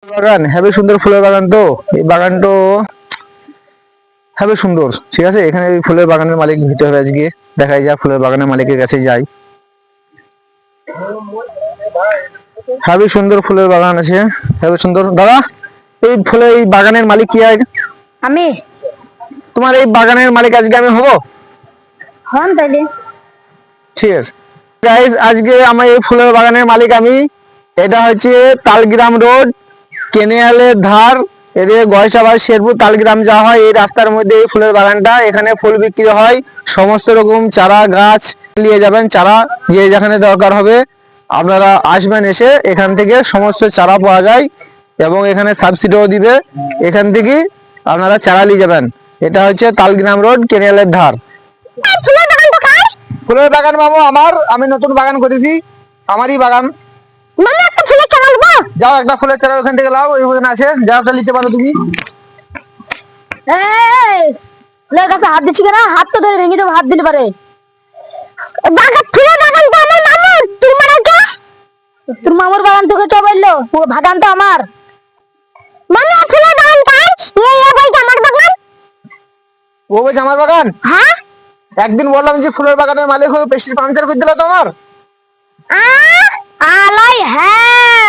বাগান হেবি সুন্দর ফুলের বাগান। তো এই বাগানটা হেবি সুন্দর। ঠিক আছে, এখানে এই ফুলের বাগানের মালিক হতে হবে আজকে। দেখাই যা, ফুলের বাগানের মালিকের কাছে যাই। হেবি সুন্দর ফুলের বাগান আছে, হেবি সুন্দর। দাদা, এই ফুলের এই বাগানের মালিক কি? আমি। তোমার এই বাগানের মালিক আজকে আমি হব? হন তাইলে। ঠিক আছে গাইজ, আজকে আমার এই ফুলের বাগানের মালিক আমি। এটা হচ্ছে তালগ্রাম রোড, কেনিয়ালের ধার। এদিকে গয়সাবাদ শেরপুর তালগ্রাম যাওয়া হয়, এই রাস্তার মধ্যে এই ফুলের বাগানটা। এখানে ফুল বিক্রি হয়, সমস্ত রকম চারা গাছ নিয়ে যাবেন। চারা যে যেখানে দরকার হবে আপনারা আসবেন, এসে এখান থেকে সমস্ত চারা পাওয়া যায় এবং এখানে সাবসিডিও দিবে। এখান থেকে আপনারা চারা নিয়ে যাবেন। এটা হচ্ছে তালগ্রাম রোড, কেনিয়ালের ধার। ফুলের বাগান বাবু আমার, আমি নতুন বাগান করেছি, আমারই বাগান। যাও একটা ফুলের চারা ওখান থেকে লাও, ওইখানে আছে, যাও তা নিতে পারো তুমি। ফুলের কাছে হাত দিচ্ছি কেন? হাত তো ধরে ভেঙে দেবো, হাত দিলে পারে। ফুলের বাগান তো আমার মামার, তোমার কে? তোর মামার বাগান তোকে কে বললো? ও বাগান তো আমার। মানে ফুলের বাগান কার? এই বলতে আমার বাগান। ও বলছে আমার বাগান? হ্যাঁ, একদিন বললাম যে ফুলের বাগানের মালিক হয়ে পেস্ট্রি পাংচার করে দিল তো আমার। আলাই হ্যাঁ।